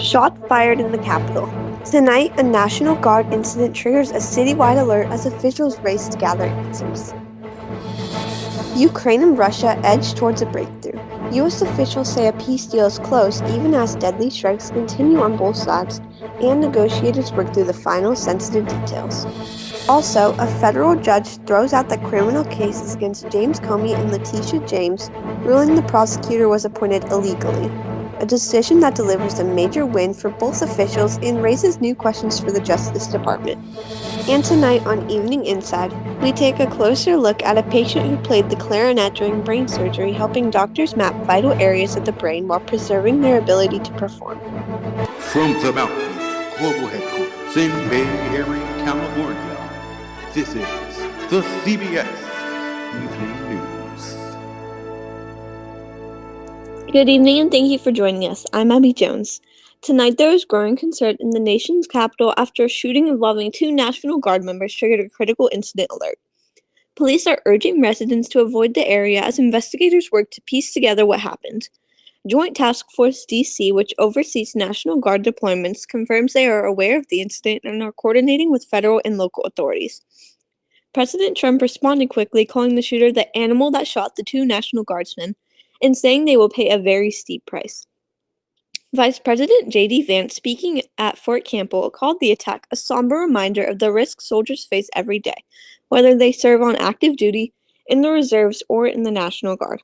Shots fired in the capital. Tonight, a National Guard incident triggers a citywide alert as officials race to gather answers. Ukraine and Russia edge towards a breakthrough. U.S. officials say a peace deal is close even as deadly strikes continue on both sides and negotiators work through the final sensitive details. Also, a federal judge throws out the criminal cases against James Comey and Letitia James, ruling the prosecutor was appointed illegally, a decision that delivers a major win for both officials and raises new questions for the Justice Department. And tonight on Evening Inside, we take a closer look at a patient who played the clarinet during brain surgery, helping doctors map vital areas of the brain while preserving their ability to perform. From the Mountaineer Global Headquarters in Bay Area, California, this is the CBS Evening News. Good evening and thank you for joining us. I'm Abby Jones. Tonight there is growing concern in the nation's capital after a shooting involving 2 National Guard members triggered a critical incident alert. Police are urging residents to avoid the area as investigators work to piece together what happened. Joint Task Force DC, which oversees National Guard deployments, confirms they are aware of the incident and are coordinating with federal and local authorities. President Trump responded quickly, calling the shooter the animal that shot the 2 National Guardsmen, and saying they will pay a very steep price. Vice President J.D. Vance, speaking at Fort Campbell, called the attack a somber reminder of the risks soldiers face every day, whether they serve on active duty, in the reserves, or in the National Guard.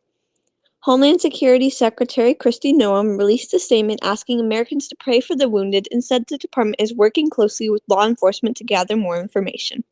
Homeland Security Secretary Kristi Noem released a statement asking Americans to pray for the wounded and said the department is working closely with law enforcement to gather more information.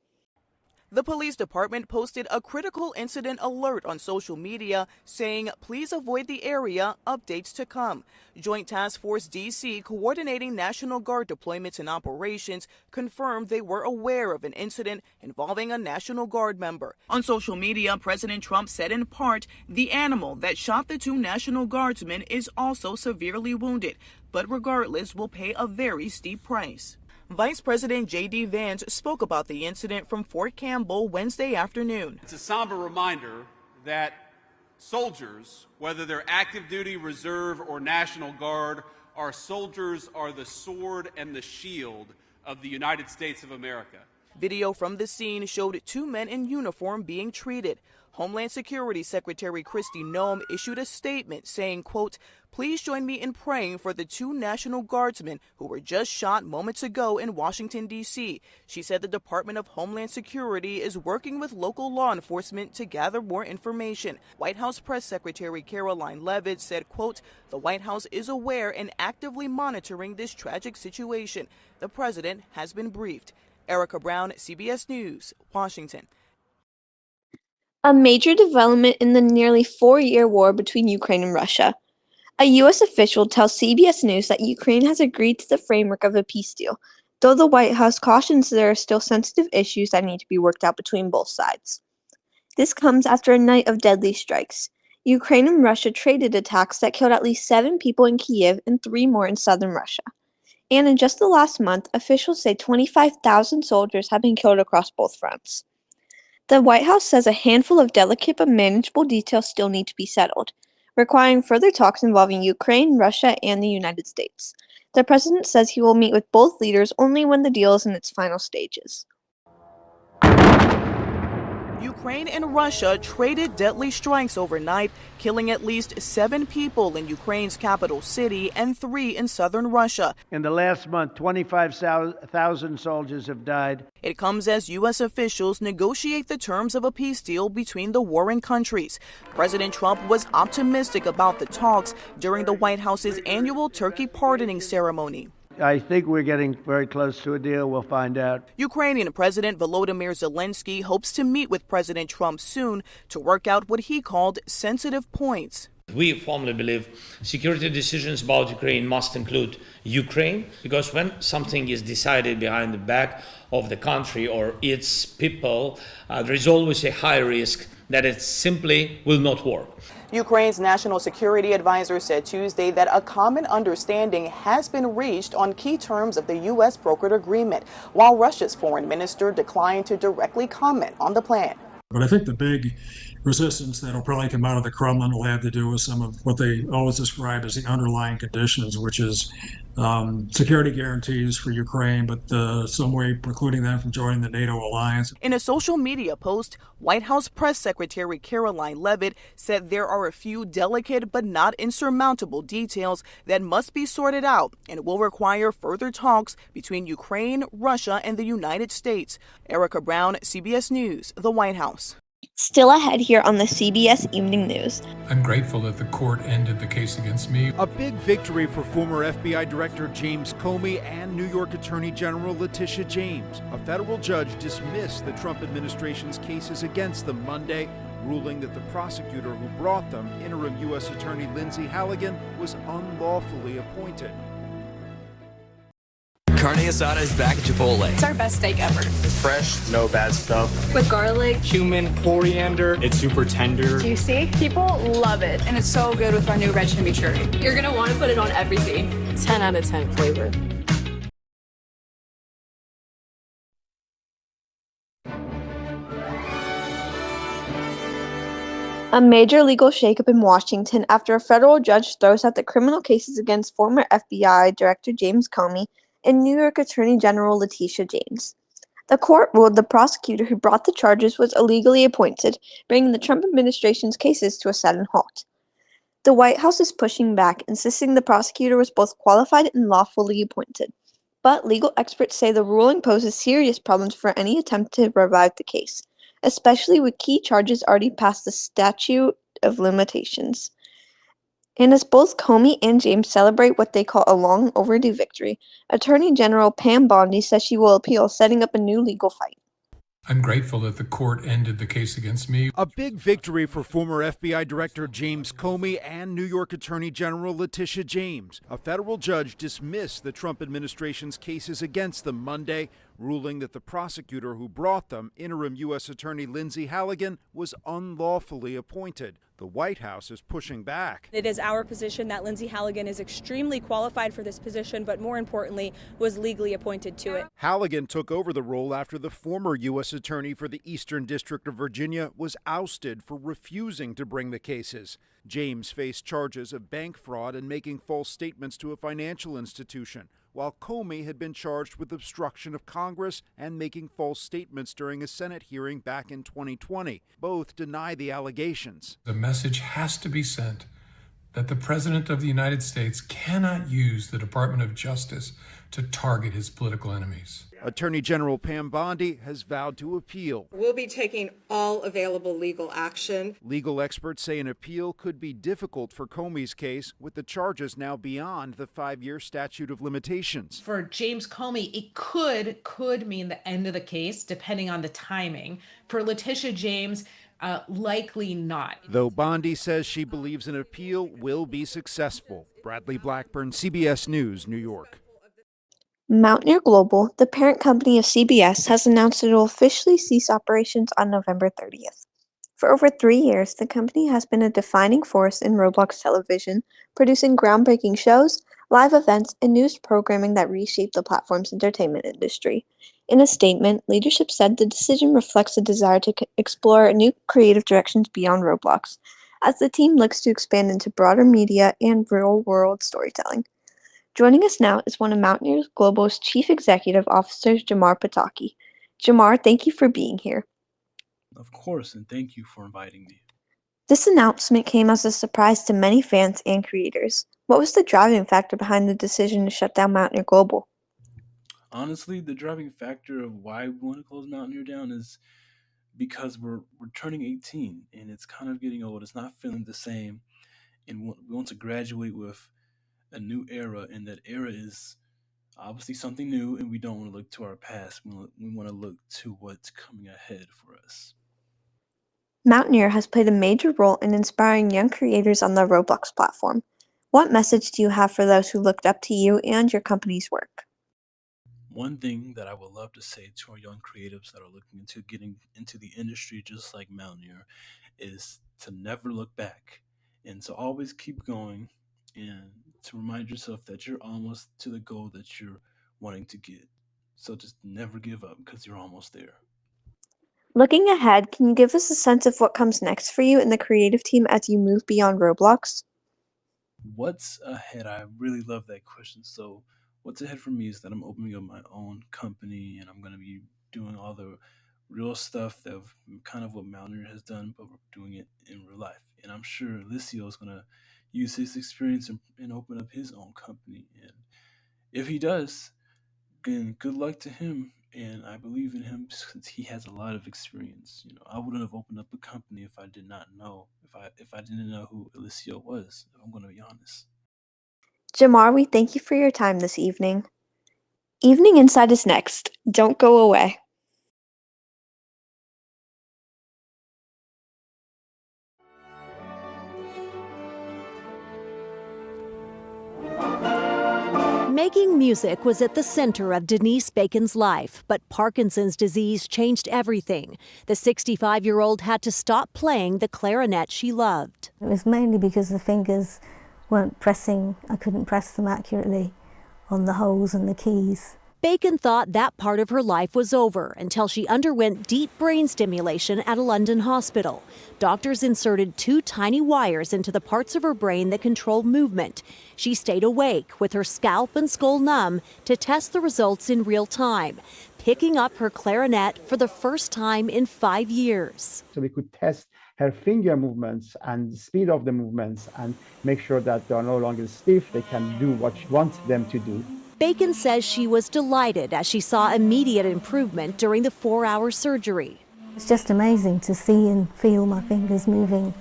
The police department posted a critical incident alert on social media saying, "Please avoid the area, updates to come." Joint Task Force DC, coordinating National Guard deployments and operations, confirmed they were aware of an incident involving a National Guard member. On social media, President Trump said in part, "The animal that shot the 2 National Guardsmen is also severely wounded, but regardless will pay a very steep price." Vice President J.D. Vance spoke about the incident from Fort Campbell Wednesday afternoon. It's a somber reminder that soldiers, whether they're active duty, reserve, or National Guard, our soldiers are the sword and the shield of the United States of America. Video from the scene showed 2 men in uniform being treated. Homeland Security Secretary Kristi Noem issued a statement saying, quote, "Please join me in praying for the 2 National Guardsmen who were just shot moments ago in Washington, D.C. She said the Department of Homeland Security is working with local law enforcement to gather more information. White House Press Secretary Caroline Leavitt said, quote, "The White House is aware and actively monitoring this tragic situation. The president has been briefed." Erica Brown, CBS News, Washington. A major development in the nearly 4-year war between Ukraine and Russia. A U.S. official tells CBS News that Ukraine has agreed to the framework of a peace deal, though the White House cautions there are still sensitive issues that need to be worked out between both sides. This comes after a night of deadly strikes. Ukraine and Russia traded attacks that killed at least 7 people in Kyiv and 3 more in southern Russia. And in just the last month, officials say 25,000 soldiers have been killed across both fronts. The White House says a handful of delicate but manageable details still need to be settled, requiring further talks involving Ukraine, Russia, and the United States. The president says he will meet with both leaders only when the deal is in its final stages. Ukraine and Russia traded deadly strikes overnight, killing at least 7 people in Ukraine's capital city and 3 in southern Russia. In the last month, 25,000 soldiers have died. It comes as U.S. officials negotiate the terms of a peace deal between the warring countries. President Trump was optimistic about the talks during the White House's annual turkey pardoning ceremony. I think we're getting very close to a deal. We'll find out. Ukrainian President Volodymyr Zelensky hopes to meet with President Trump soon to work out what he called sensitive points. We firmly believe security decisions about Ukraine must include Ukraine, because when something is decided behind the back of the country or its people, there is always a high risk that it simply will not work. Ukraine's national security advisor said Tuesday that a common understanding has been reached on key terms of the U.S. brokered agreement, while Russia's foreign minister declined to directly comment on the plan. But I think the big resistance that'll probably come out of the Kremlin will have to do with some of what they always describe as the underlying conditions, which is security guarantees for Ukraine, but some way precluding them from joining the NATO alliance. In a social media post, White House Press Secretary Caroline Leavitt said there are a few delicate but not insurmountable details that must be sorted out and will require further talks between Ukraine, Russia, and the United States. Erica Brown, CBS News, the White House. Still ahead here on the CBS Evening News. I'm grateful that the court ended the case against me. A big victory for former FBI Director James Comey and New York Attorney General Letitia James. A federal judge dismissed the Trump administration's cases against them Monday, ruling that the prosecutor who brought them, interim U.S. Attorney Lindsay Halligan, was unlawfully appointed. Carne asada is back at Chipotle. It's our best steak ever. It's fresh, no bad stuff. With garlic, cumin, coriander. It's super tender. Juicy. People love it. And it's so good with our new red chimichurri. You're going to want to put it on everything. 10 out of 10 flavor. A major legal shakeup in Washington after a federal judge throws out the criminal cases against former FBI Director James Comey and New York Attorney General Letitia James. The court ruled the prosecutor who brought the charges was illegally appointed, bringing the Trump administration's cases to a sudden halt. The White House is pushing back, insisting the prosecutor was both qualified and lawfully appointed. But legal experts say the ruling poses serious problems for any attempt to revive the case, especially with key charges already past the statute of limitations. And as both Comey and James celebrate what they call a long overdue victory, Attorney General Pam Bondi says she will appeal, setting up a new legal fight. I'm grateful that the court ended the case against me. A big victory for former FBI Director James Comey and New York Attorney General Letitia James. A federal judge dismissed the Trump administration's cases against them Monday, ruling that the prosecutor who brought them, interim U.S. Attorney Lindsay Halligan, was unlawfully appointed. The White House is pushing back. It is our position that Lindsay Halligan is extremely qualified for this position, but more importantly, was legally appointed to it. Halligan took over the role after the former U.S. Attorney for the Eastern District of Virginia was ousted for refusing to bring the cases. James faced charges of bank fraud and making false statements to a financial institution, while Comey had been charged with obstruction of Congress and making false statements during a Senate hearing back in 2020. Both deny the allegations. The message has to be sent that the President of the United States cannot use the Department of Justice to target his political enemies. Attorney General Pam Bondi has vowed to appeal. We'll be taking all available legal action. Legal experts say an appeal could be difficult for Comey's case, with the charges now beyond the 5-year statute of limitations. For James Comey, it could mean the end of the case, depending on the timing. For Letitia James, likely not. Though Bondi says she believes an appeal will be successful. Bradley Blackburn, CBS News, New York. Mountaineer Global, the parent company of CBS, has announced it will officially cease operations on November 30th. For over 3 years, the company has been a defining force in Roblox television, producing groundbreaking shows, live events, and news programming that reshape the platform's entertainment industry. In a statement, leadership said the decision reflects a desire to explore new creative directions beyond Roblox, as the team looks to expand into broader media and real-world storytelling. Joining us now is one of Mountnear Global's Chief Executive Officers, Jamar Pataki. Jamar, thank you for being here. Of course, and thank you for inviting me. This announcement came as a surprise to many fans and creators. What was the driving factor behind the decision to shut down Mountnear Global? Honestly, the driving factor of why we want to close Mountnear down is because we're turning 18, and it's kind of getting old. It's not feeling the same, and we want to graduate with a new era, and that era is obviously something new, and we don't want to look to our past. We want to look to what's coming ahead for us. Mountnear has played a major role in inspiring young creators on the Roblox platform. What message do you have for those who looked up to you and your company's work? One thing that I would love to say to our young creatives that are looking into getting into the industry just like Mountnear is to never look back and to always keep going, and to remind yourself that you're almost to the goal that you're wanting to get. So just never give up, because you're almost there. Looking ahead, can you give us a sense of what comes next for you and the creative team as you move beyond Roblox? What's ahead? I really love that question. So, what's ahead for me is that I'm opening up my own company and I'm going to be doing all the real stuff that kind of what Mountaineer has done, but we're doing it in real life. And I'm sure Licio is going to use his experience and open up his own company. And if he does, again, good luck to him. And I believe in him since he has a lot of experience. You know, I wouldn't have opened up a company if I did not know, if I didn't know who Alicio was. If I'm going to be honest. Jamar, we thank you for your time this evening. Evening Inside is next. Don't go away. Making music was at the center of Denise Bacon's life, but Parkinson's disease changed everything. The 65-year-old had to stop playing the clarinet she loved. It was mainly because the fingers weren't pressing, I couldn't press them accurately on the holes and the keys. Bacon thought that part of her life was over until she underwent deep brain stimulation at a London hospital. Doctors inserted 2 tiny wires into the parts of her brain that control movement. She stayed awake with her scalp and skull numb to test the results in real time, picking up her clarinet for the first time in 5 years. So we could test her finger movements and the speed of the movements and make sure that they are no longer stiff, they can do what she wants them to do. Bacon says she was delighted as she saw immediate improvement during the 4-hour surgery. It's just amazing to see and feel my fingers moving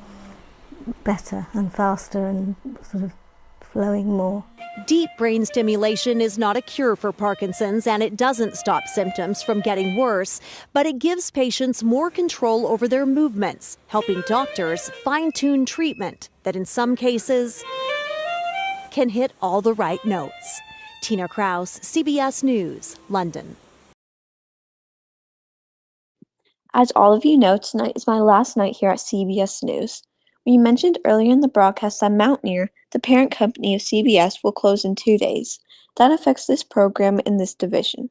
better and faster and sort of flowing more. Deep brain stimulation is not a cure for Parkinson's, and it doesn't stop symptoms from getting worse, but it gives patients more control over their movements, helping doctors fine-tune treatment that in some cases can hit all the right notes. Tina Kraus, CBS News, London. As all of you know, tonight is my last night here at CBS News. We mentioned earlier in the broadcast that Mountnear, the parent company of CBS, will close in 2 days. That affects this program in this division.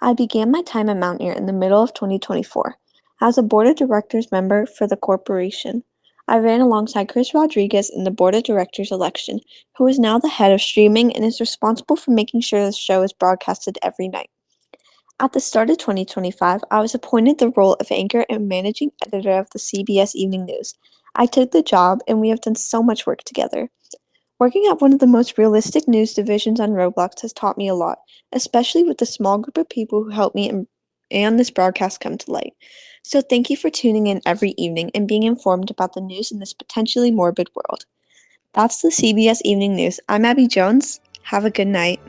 I began my time at Mountnear in the middle of 2024 as a board of directors member for the corporation. I ran alongside Chris Rodriguez in the board of directors election, who is now the head of streaming and is responsible for making sure the show is broadcasted every night. At the start of 2025, I was appointed the role of anchor and managing editor of the CBS Evening News. I took the job, and we have done so much work together. Working at one of the most realistic news divisions on Roblox has taught me a lot, especially with the small group of people who helped me and this broadcast come to light. So thank you for tuning in every evening and being informed about the news in this potentially morbid world. That's the CBS Evening News. I'm Abby Jones. Have a good night.